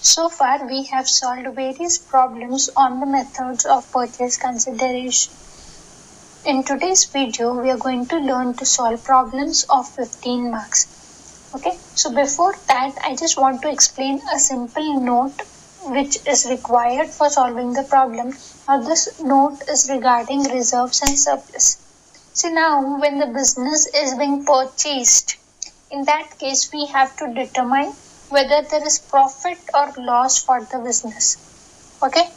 So far, we have solved various problems on the methods of purchase consideration. In today's video, we are going to learn to solve problems of 15 marks. Okay, so before that, I just want to explain a simple note which is required for solving the problem. Now, this note is regarding reserves and surplus. See, now when the business is being purchased, in that case, we have to determine whether there is profit or loss for the business. Okay,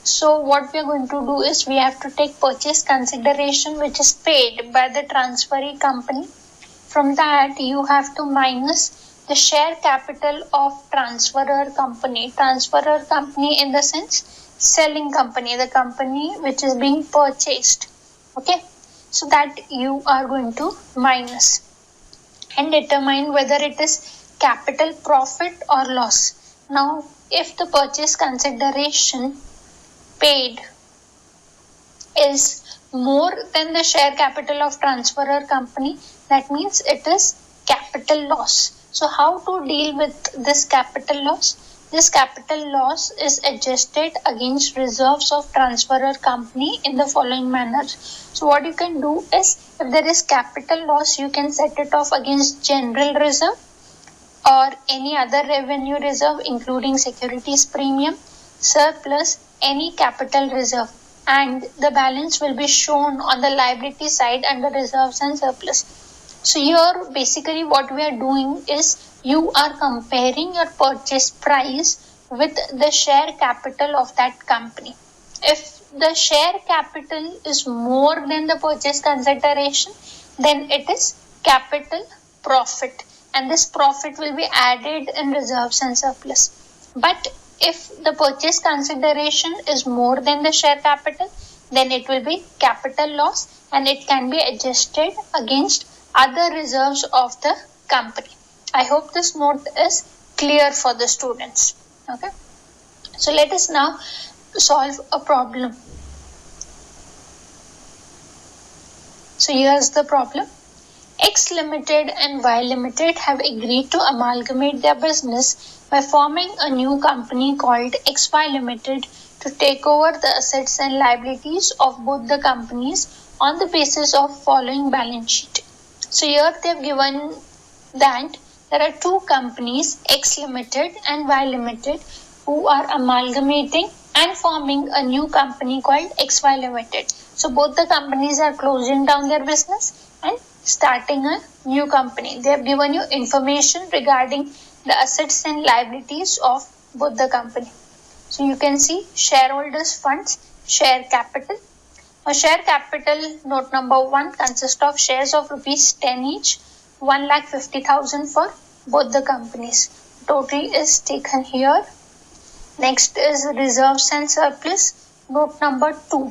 so what we are going to do is we have to take purchase consideration which is paid by the transferee company. From that, you have to minus the share capital of transferor company. Transferor company in the sense selling company, the company which is being purchased. Okay, so that you are going to minus and determine whether it is capital profit or loss. Now, if the purchase consideration paid is more than the share capital of transferor company, that means it is capital loss. So how to deal with this capital loss? This capital loss is adjusted against reserves of transferor company in the following manner. So what you can do is, if there is capital loss, you can set it off against general reserve or any other revenue reserve including securities premium, surplus, any capital reserve, and the balance will be shown on the liability side under reserves and surplus. So here basically what we are doing is you are comparing your purchase price with the share capital of that company. If the share capital is more than the purchase consideration, then it is capital profit, and this profit will be added in reserves and surplus. But if the purchase consideration is more than the share capital, then it will be capital loss and it can be adjusted against other reserves of the company. I hope this note is clear for the students. Okay, so let us now solve a problem. So here's the problem. X Limited and Y Limited have agreed to amalgamate their business by forming a new company called XY Limited to take over the assets and liabilities of both the companies on the basis of following balance sheet. So here they have given that there are two companies, X Limited and Y Limited, who are amalgamating and forming a new company called XY Limited. So both the companies are closing down their business and starting a new company. They have given you information regarding the assets and liabilities of both the company. So you can see shareholders funds, share capital. Now share capital note number 1 consists of shares of rupees 10 each, 1,50,000 for both the companies. Total is taken here. Next is reserves and surplus, note number 2.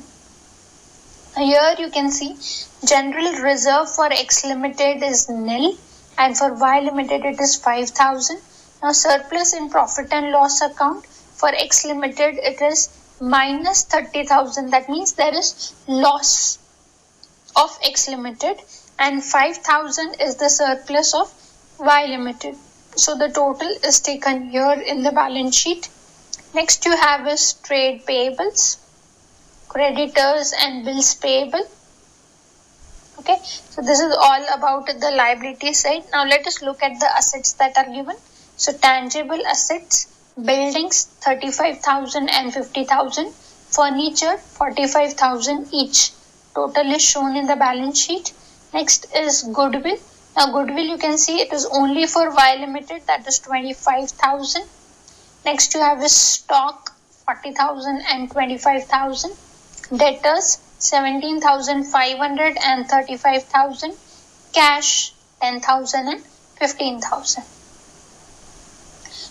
Here you can see general reserve for X Limited is nil and for Y Limited it is 5,000. Now surplus in profit and loss account for X Limited it is minus 30,000. That means there is loss of X Limited and 5,000 is the surplus of Y Limited. So the total is taken here in the balance sheet. Next you have is trade payables, creditors and bills payable. Okay, so this is all about the liability side. Now let us look at the assets that are given. So tangible assets, buildings 35,000 and 50,000, furniture 45,000 each. Total is shown in the balance sheet. Next is goodwill. Now goodwill you can see it is only for Y Limited, that is 25,000. Next you have is stock 40,000 and 25,000. Debtors 17,500 and 35,000. Cash 10,000 and 15,000.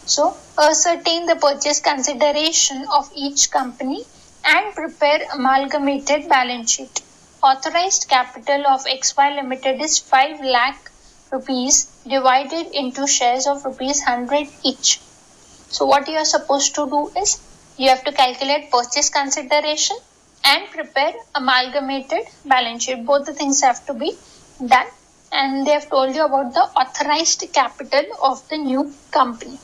So ascertain the purchase consideration of each company and prepare amalgamated balance sheet. Authorized capital of XY Limited is 5 lakh rupees divided into shares of rupees 100 each. So what you are supposed to do is you have to calculate purchase consideration and prepare amalgamated balance sheet. Both the things have to be done, and they have told you about the authorized capital of the new company.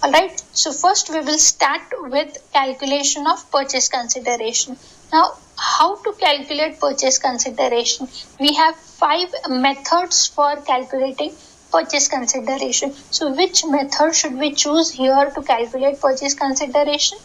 Alright, so first we will start with calculation of purchase consideration. Now, how to calculate purchase consideration? We have 5 methods for calculating purchase consideration. So which method should we choose here to calculate purchase consideration?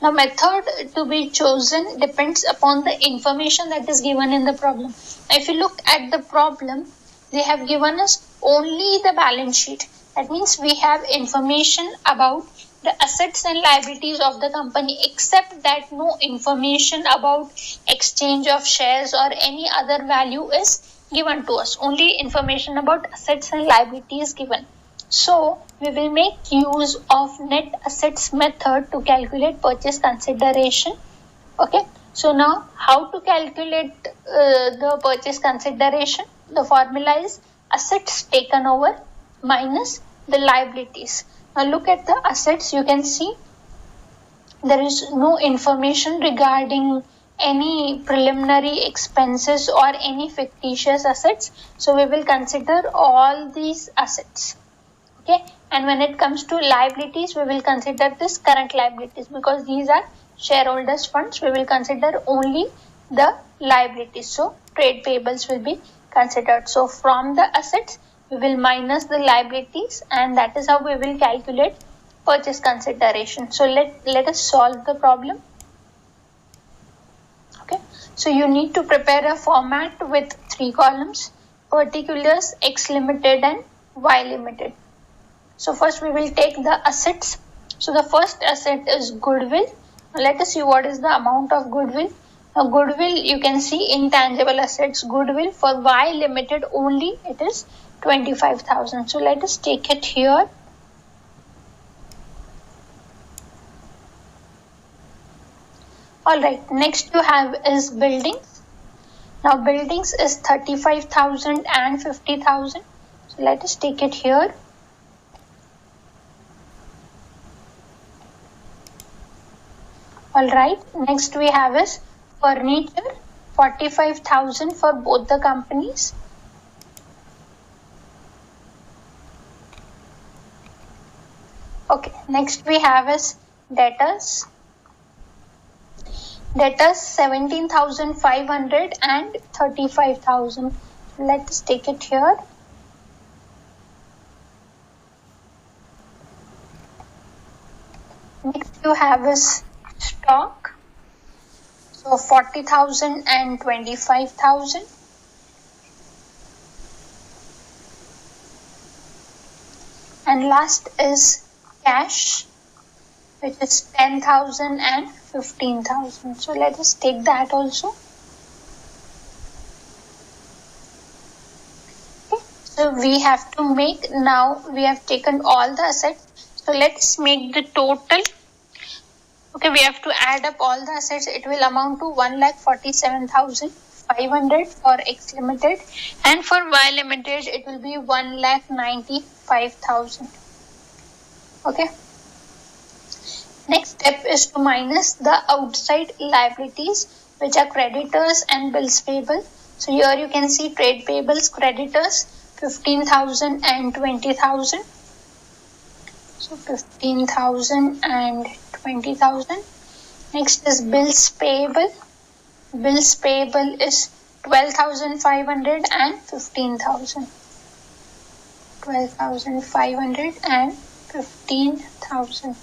Now, method to be chosen depends upon the information that is given in the problem. Now, if you look at the problem, they have given us only the balance sheet. That means we have information about the assets and liabilities of the company, except that no information about exchange of shares or any other value is given to us. Only information about assets and liabilities given. So we will make use of net assets method to calculate purchase consideration. Okay. So now how to calculate the purchase consideration? The formula is assets taken over minus the liabilities. Now look at the assets. You can see there is no information regarding any preliminary expenses or any fictitious assets. So we will consider all these assets. Okay, and when it comes to liabilities, we will consider this current liabilities because these are shareholders funds. We will consider only the liabilities. So trade payables will be considered. So from the assets, we will minus the liabilities, and that is how we will calculate purchase consideration. So let us solve the problem. Okay, so you need to prepare a format with 3 columns: particulars, X limited and Y limited. So first we will take the assets. So the first asset is goodwill. Now let us see what is the amount of goodwill. Now goodwill, you can see intangible assets goodwill for Y limited only it is 25,000. So let us take it here. Alright, next you have is buildings. Now buildings is 35,000 and 50,000. So let us take it here. Alright, next we have is furniture, 45,000 for both the companies. Okay, next we have is debtors. Debtors 17,500 and 35,000. Let's take it here. Next you have is stock. So 40,000 and 25,000. And last is cash, which is 10,000 and 15,000. So let us take that also. Okay. So we have to make, now we have taken all the assets. So let's make the total. Okay, we have to add up all the assets. It will amount to 1,47,500 for X limited, and for Y limited it will be 1,95,000. Okay. Next step is to minus the outside liabilities, which are creditors and bills payable. So here you can see trade payables, creditors 15,000 and 20,000. So 15,000 and 20,000. Next is bills payable. Bills payable is 12,500 and 15,000. 12,500 and 15,000.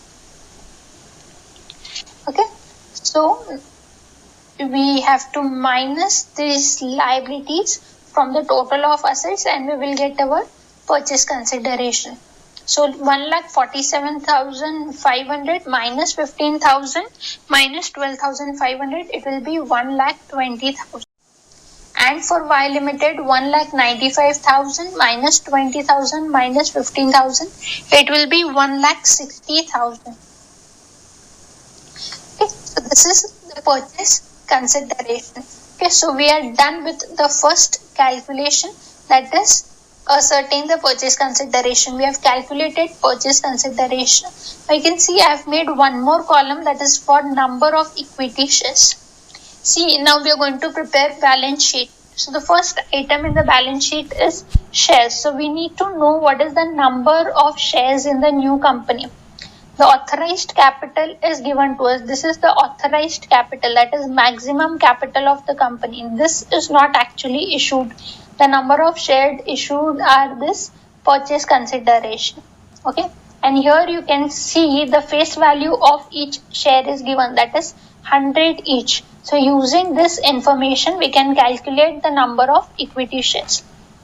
Okay, so we have to minus these liabilities from the total of assets and we will get our purchase consideration. So 1,47,500 minus 15,000 minus 12,500, it will be 1,20,000. And for Y limited, 1,95,000 minus 20,000 minus 15,000, it will be 1,60,000. Okay, so this is the purchase consideration. Okay, so we are done with the first calculation, that is ascertain the purchase consideration. We have calculated purchase consideration. I can see I have made one more column, that is for number of equity shares. See, now we are going to prepare balance sheet. So the first item in the balance sheet is shares. So we need to know what is the number of shares in the new company. The authorized capital is given to us. This is the authorized capital, that is maximum capital of the company. This is not actually issued. The number of shares issued are this purchase consideration. Okay, and here you can see the face value of each share is given, that is 100 each. So using this information we can calculate the number of equity shares.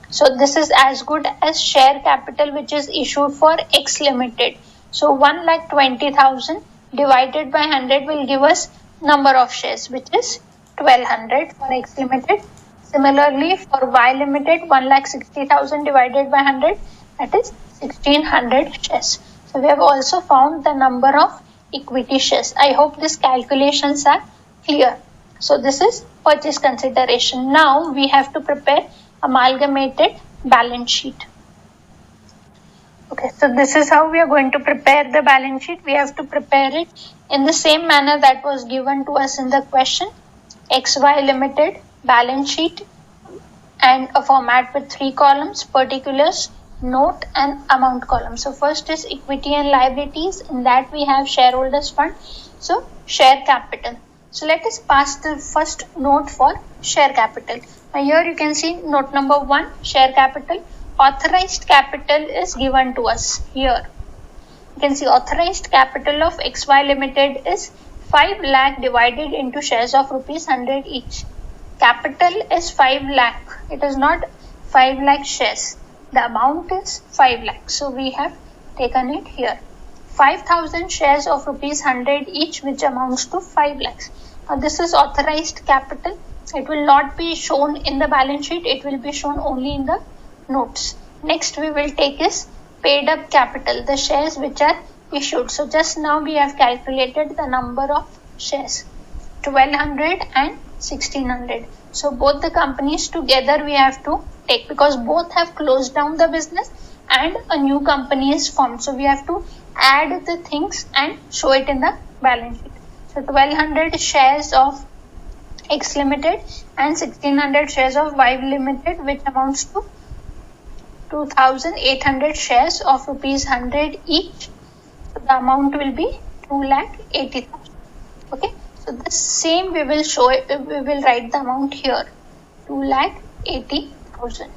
So this is as good as share capital which is issued for X Limited. So 1,20,000 divided by 100 will give us number of shares, which is 1200 for X Limited. Similarly for Y Limited, 1,60,000 divided by 100, that is 1600 shares. So we have also found the number of equity shares. I hope these calculations are clear. So this is purchase consideration. Now we have to prepare amalgamated balance sheet. Okay, so this is how we are going to prepare the balance sheet. We have to prepare it in the same manner that was given to us in the question. XY Limited balance sheet and a format with 3 columns, particulars, note and amount column. So first is equity and liabilities. In that we have shareholders fund. So share capital. So let us pass the first note for share capital. Now here you can see note number 1, share capital. Authorized capital is given to us here. You can see authorized capital of XY Limited is 5 lakh divided into shares of rupees 100 each. Capital is 5 lakh. It is not 5 lakh shares. The amount is 5 lakh. So we have taken it here. 5,000 shares of rupees 100 each, which amounts to 5 lakhs. Now this is authorized capital. It will not be shown in the balance sheet. It will be shown only in the notes. Next we will take is paid up capital, the shares which are issued. So just now we have calculated the number of shares, 1200 and 1600. So both the companies together we have to take, because both have closed down the business and a new company is formed. So we have to add the things and show it in the balance sheet. So 1200 shares of X Limited and 1600 shares of Y Limited, which amounts to 2,800 shares of rupees 100 each. So the amount will be 2,80,000. Okay, so the same we will show it. We will write the amount here, 2,80,000.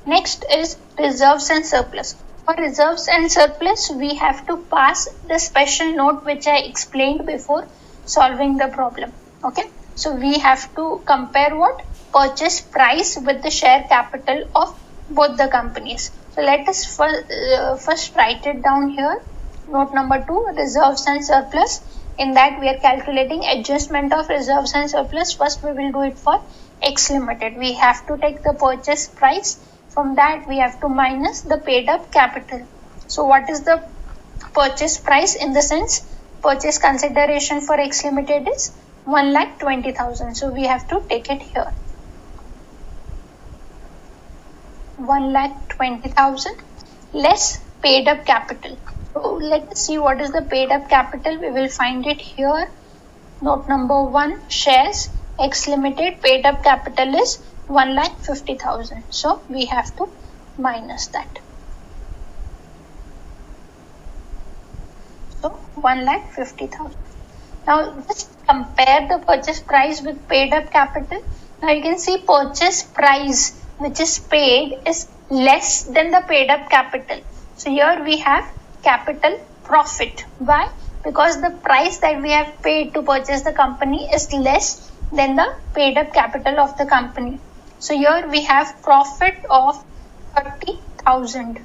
Next is reserves and surplus. For reserves and surplus, we have to pass the special note which I explained before solving the problem. Okay, so we have to compare what? Purchase price with the share capital of both the companies. So let us first write it down here. Note number 2, reserves and surplus. In that we are calculating adjustment of reserves and surplus. First we will do it for X Limited. We have to take the purchase price. From that we have to minus the paid up capital. So what is the purchase price? In the sense, purchase consideration for X Limited is 1,20,000. So we have to take it here. 1,20,000 less paid up capital. So let us see what is the paid up capital. We will find it here. Note number 1, shares X Limited paid up capital is 1,50,000. So we have to minus that. So 1,50,000. Now just compare the purchase price with paid up capital. Now you can see purchase price which is paid is less than the paid up capital. So here we have capital profit. Why? Because the price that we have paid to purchase the company is less than the paid up capital of the company. So here we have profit of 30,000.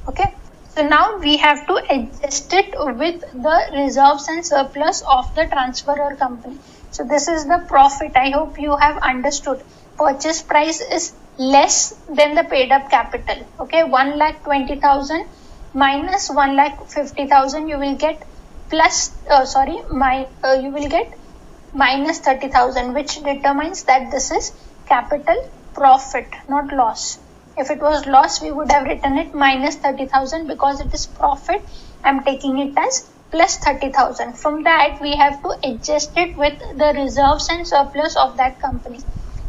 Okay. So now we have to adjust it with the reserves and surplus of the transferor company. So this is the profit. I hope you have understood. Purchase price is less than the paid up capital. Okay, 1,20,000 minus 1,50,000, you will get you will get minus 30,000, which determines that this is capital profit, not loss. If it was loss, we would have written it minus 30,000. Because it is profit, I am taking it as plus 30,000. From that, we have to adjust it with the reserves and surplus of that company.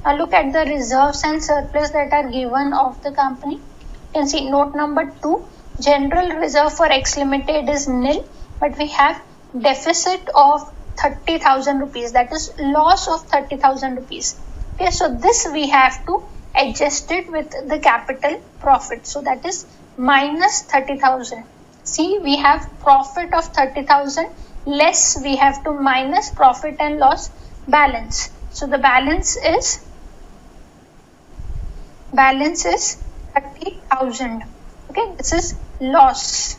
Now look at the reserves and surplus that are given of the company. You can see note number 2, General reserve for X Limited is nil, but we have deficit of 30,000 rupees, that is loss of 30,000 rupees. Okay, so this we have to adjust it with the capital profit. So that is minus 30,000. See, we have profit of 30,000 less we have to minus profit and loss balance. So the balance is 30,000. Okay, this is loss.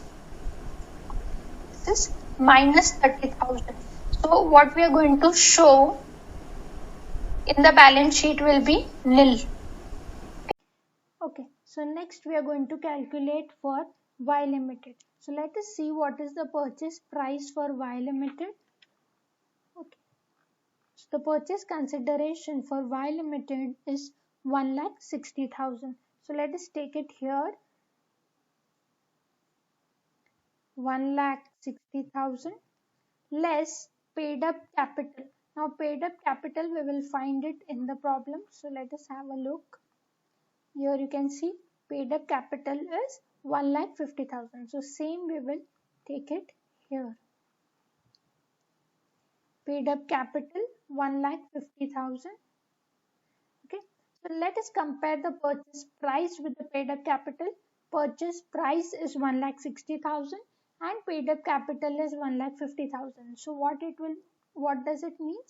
This is minus 30,000. So what we are going to show in the balance sheet will be nil. Okay, so next we are going to calculate for Y Limited. So let us see what is the purchase price for Y Limited. Okay, so the purchase consideration for Y Limited is 1,60,000. So let us take it here, 1,60,000 less paid up capital. Now paid up capital we will find it in the problem. So let us have a look. Here you can see paid up capital is 1,50,000. So same we will take it here. Paid up capital 1,50,000. Okay. So let us compare the purchase price with the paid up capital. Purchase price is 1,60,000 and paid up capital is 1,50,000. So what does it mean?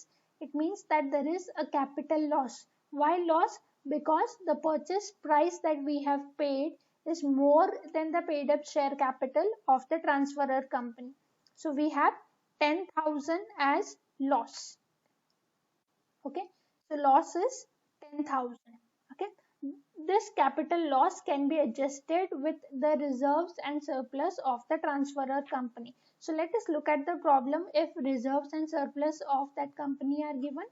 It means that there is a capital loss. Why loss? Because the purchase price that we have paid is more than the paid up share capital of the transferor company. So we have 10,000 as loss. Okay, so loss is 10,000. Okay, this capital loss can be adjusted with the reserves and surplus of the transferor company. So let us look at the problem if reserves and surplus of that company are given.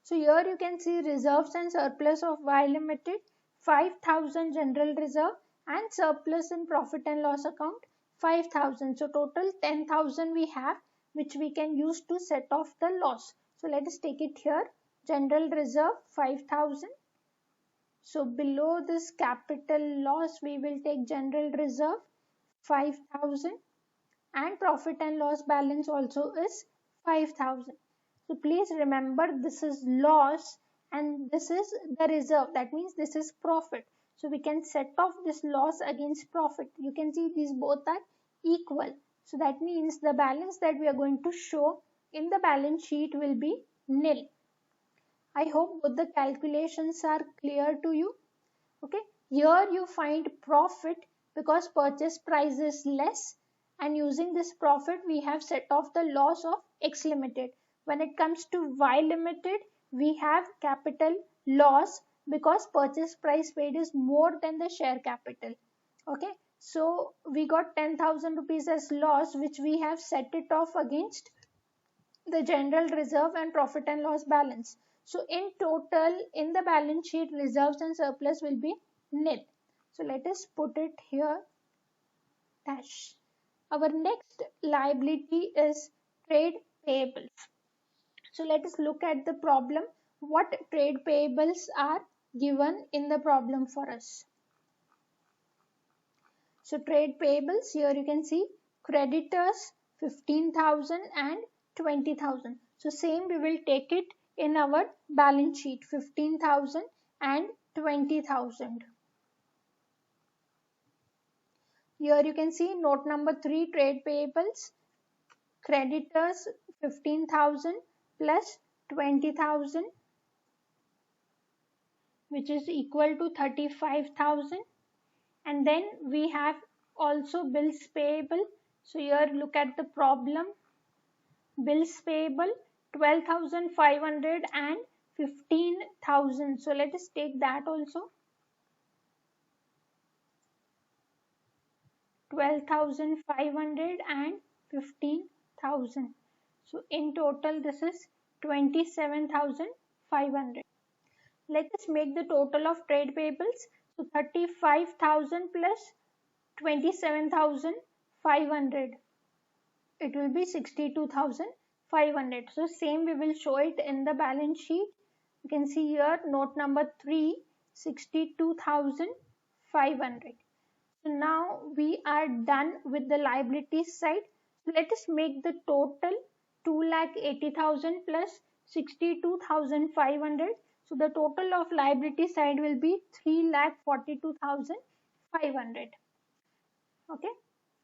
So here you can see reserves and surplus of Y Limited, 5,000 general reserve and surplus in profit and loss account 5,000. So total 10,000 we have, which we can use to set off the loss. So let us take it here. General reserve 5,000. So below this capital loss we will take general reserve 5,000 and profit and loss balance also is 5,000. So please remember this is loss and this is the reserve. That means this is profit. So we can set off this loss against profit. You can see these both are equal. So that means the balance that we are going to show in the balance sheet will be nil. I hope both the calculations are clear to you. Okay, here you find profit because purchase price is less, and using this profit we have set off the loss of X Limited. When it comes to Y Limited, we have capital loss because purchase price paid is more than the share capital. Okay, so we got 10,000 rupees as loss, which we have set it off against the general reserve and profit and loss balance. So in total in the balance sheet reserves and surplus will be nil. So let us put it here dash. Our next liability is trade payables. So let us look at the problem. What trade payables are given in the problem for us? So trade payables, here you can see creditors 15,000 and 20,000. So same we will take it in our balance sheet 15,000 and 20,000. Here you can see note number 3 trade payables, creditors 15,000 plus 20,000, which is equal to 35,000. And then we have also bills payable. So here look at the problem. Bills payable 12,500 and 15,000. So let us take that also. 12,500 and 15,000. So in total this is 27,500. Let us make the total of trade payables. So 35,000 plus 27,500. It will be 62,500. So same we will show it in the balance sheet. You can see here note number 3 62,500. So now we are done with the liabilities side. So let us make the total 2,80,000 plus 62,500. So the total of liability side will be 3,42,500. Okay.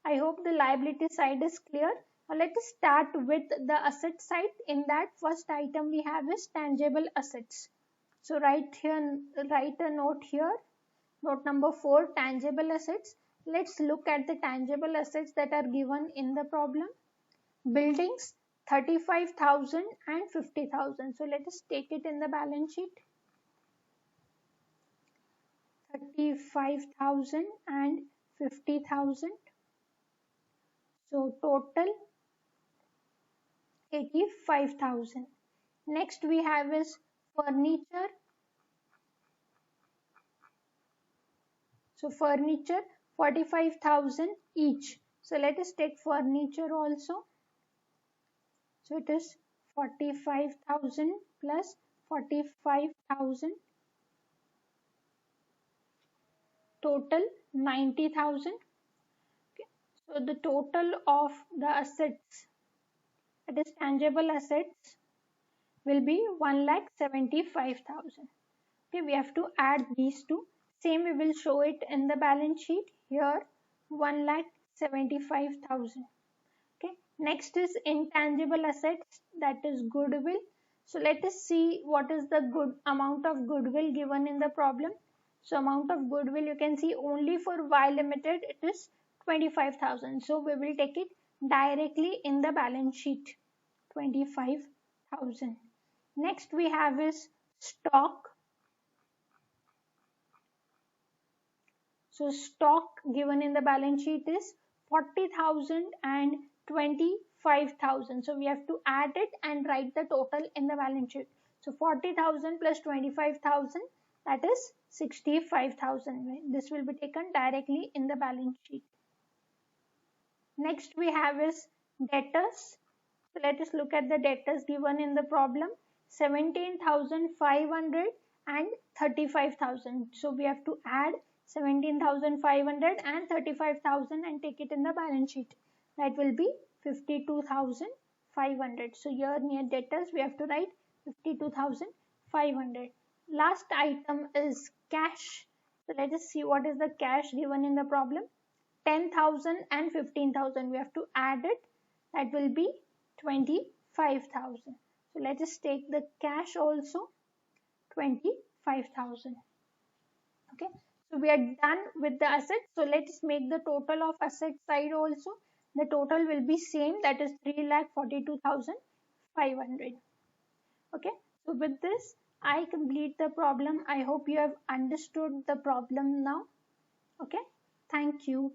I hope the liability side is clear. Now let us start with the asset side. In that first item we have is tangible assets. So write a note here. Note number 4, tangible assets. Let's look at the tangible assets that are given in the problem. Buildings 35,000 and 50,000. So let us take it in the balance sheet. 35,000 and 50,000. So total 85,000. Next we have is furniture. So furniture 45,000 each. So let us take furniture also. So it is 45,000 plus 45,000. Total 90,000. Okay. So the total of the assets, that is tangible assets, will be 1,75,000. Okay, we have to add these two. Same we will show it in the balance sheet. Here 1,75,000. Okay. Next is intangible assets, that is goodwill. So let us see what is the amount of goodwill given in the problem. So amount of goodwill you can see only for Y Limited it is 25,000. So we will take it directly in the balance sheet, 25,000. Next we have is stock. So stock given in the balance sheet is 40,000 and 25,000. So we have to add it and write the total in the balance sheet. So 40,000 plus 25,000, that is 65,000. This will be taken directly in the balance sheet. Next we have is debtors. So let us look at the debtors given in the problem. 17,500 and 35,000. So we have to add 17,500 and 35,000 and take it in the balance sheet. That will be 52,500. So here near debtors we have to write 52,500. Last item is cash. So let us see what is the cash given in the problem. 10,000 and 15,000. We have to add it. That will be 25,000. So let us take the cash also, 25,000. Okay. So we are done with the assets. So let us make the total of asset side also. The total will be same, that is 3,42,500. Okay. So with this I complete the problem. I hope you have understood the problem now. Okay. Thank you.